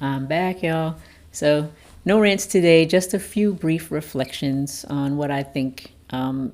I'm back, y'all. So, no rants today, just a few brief reflections on what I think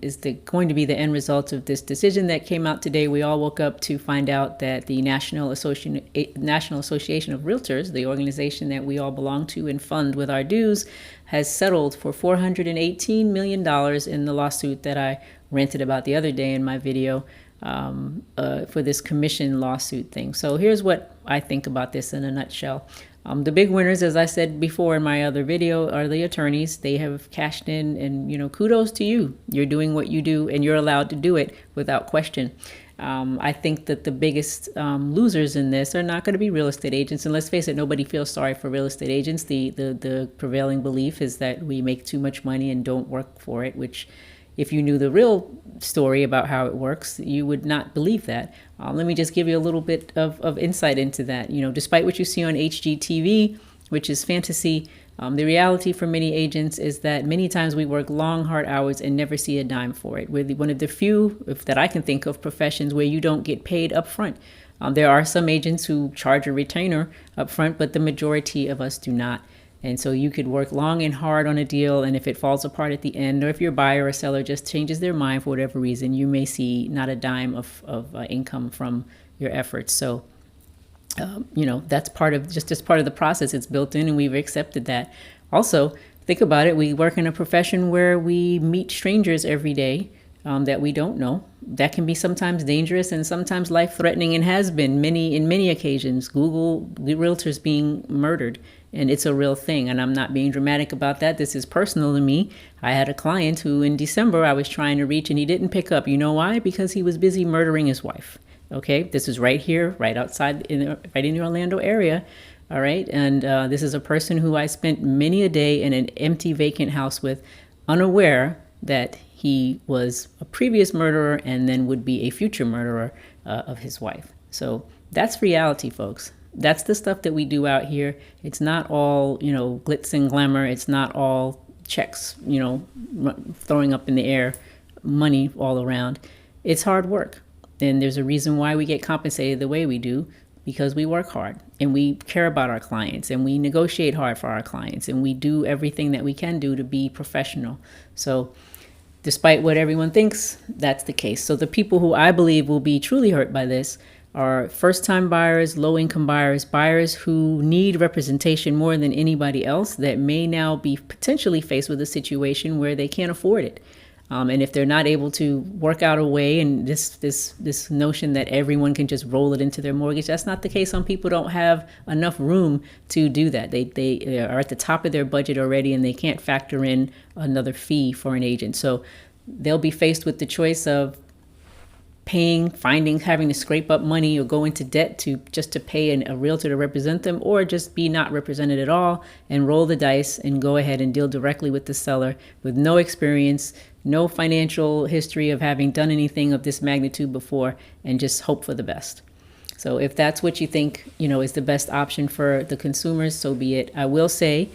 is going to be the end result of this decision that came out today. We all woke up to find out that the National Association of Realtors, the organization that we all belong to and fund with our dues, has settled for $418 million in the lawsuit that I ranted about the other day in my video. For this commission lawsuit thing. So here's what I think about this in a nutshell. The big winners, as I said before in my other video, are the attorneys. They have cashed in, and kudos to you. You're doing what you do, and you're allowed to do it without question. I think that the biggest losers in this are not going to be real estate agents. And let's face it, nobody feels sorry for real estate agents. The prevailing belief is that we make too much money and don't work for it, which if you knew the real story about how it works, you would not believe that. Let me just give you a little bit of insight into that. Despite what you see on HGTV, which is fantasy, the reality for many agents is that many times we work long, hard hours and never see a dime for it. We're one of the few, if that I can think of, professions where you don't get paid up front. There are some agents who charge a retainer up front, but the majority of us do not. And so you could work long and hard on a deal, and if it falls apart at the end, or if your buyer or seller just changes their mind for whatever reason, you may see not a dime of income from your efforts. So, that's part of just part of the process. It's built in, and we've accepted that. Also, think about it. We work in a profession where we meet strangers every day that we don't know. That can be sometimes dangerous and sometimes life-threatening, and has been in many occasions. Google the realtors being murdered, and it's a real thing. And I'm not being dramatic about that. This is personal to me. I had a client who in December I was trying to reach, and he didn't pick up. You know why? Because he was busy murdering his wife. Okay, this is right here, right outside, right in the Orlando area. All right, and this is a person who I spent many a day in an empty, vacant house with, unaware that he was a previous murderer and then would be a future murderer of his wife. So that's reality, folks. That's the stuff that we do out here. It's not all, glitz and glamour. It's not all checks, throwing up in the air, money all around. It's hard work. And there's a reason why we get compensated the way we do, because we work hard and we care about our clients and we negotiate hard for our clients and we do everything that we can do to be professional. So despite what everyone thinks, that's the case. So the people who I believe will be truly hurt by this are first-time buyers, low-income buyers, buyers who need representation more than anybody else, that may now be potentially faced with a situation where they can't afford it. And if they're not able to work out a way, and this notion that everyone can just roll it into their mortgage, that's not the case. Some people don't have enough room to do that. They are at the top of their budget already, and they can't factor in another fee for an agent. So they'll be faced with the choice of having to scrape up money or go into debt to pay a realtor to represent them, or just be not represented at all and roll the dice and go ahead and deal directly with the seller with no experience, no financial history of having done anything of this magnitude before, and just hope for the best. So if that's what you think, is the best option for the consumers, so be it. I will say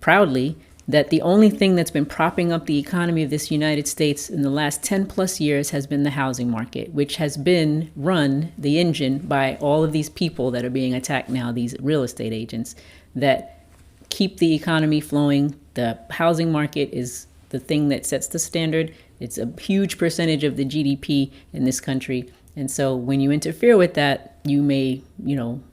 proudly that the only thing that's been propping up the economy of this United States in the last 10 plus years has been the housing market, which has been run, the engine, by all of these people that are being attacked now, these real estate agents that keep the economy flowing. The housing market is the thing that sets the standard. It's a huge percentage of the GDP in this country. And so when you interfere with that, you may,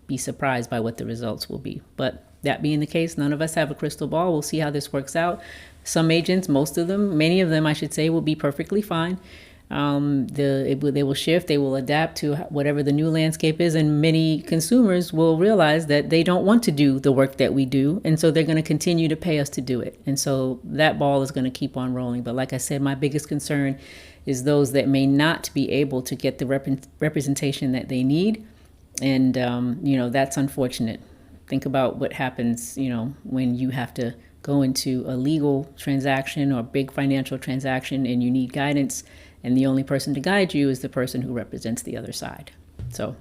be surprised by what the results will be. But that being the case, none of us have a crystal ball. We'll see how this works out. Some agents, most of them, many of them, I should say, will be perfectly fine. They will shift, they will adapt to whatever the new landscape is, and many consumers will realize that they don't want to do the work that we do, and so they're going to continue to pay us to do it. And so that ball is going to keep on rolling. But like I said, my biggest concern is those that may not be able to get the representation that they need, and that's unfortunate. Think about what happens, when you have to go into a legal transaction or a big financial transaction and you need guidance, and the only person to guide you is the person who represents the other side. So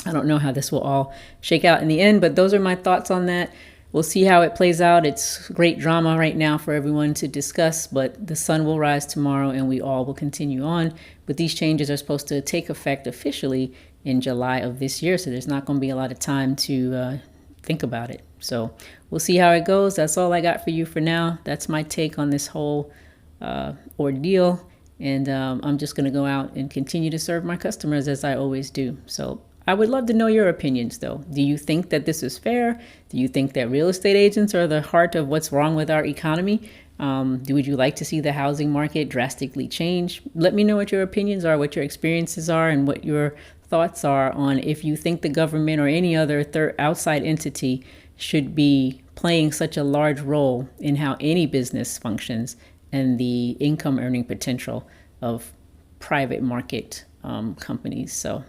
I don't know how this will all shake out in the end, but those are my thoughts on that. We'll see how it plays out. It's great drama right now for everyone to discuss, but the sun will rise tomorrow and we all will continue on. But these changes are supposed to take effect officially in July of this year, so there's not going to be a lot of time to think about it. So we'll see how it goes. That's all I got for you for now. That's my take on this whole ordeal. And I'm just going to go out and continue to serve my customers as I always do. So I would love to know your opinions, though. Do you think that this is fair? Do you think that real estate agents are the heart of what's wrong with our economy? Would you like to see the housing market drastically change? Let me know what your opinions are, what your experiences are, and what your thoughts are on if you think the government or any other outside entity should be playing such a large role in how any business functions and the income earning potential of private market companies. So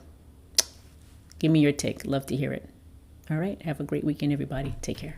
give me your take. Love to hear it. All right. Have a great weekend, everybody. Take care.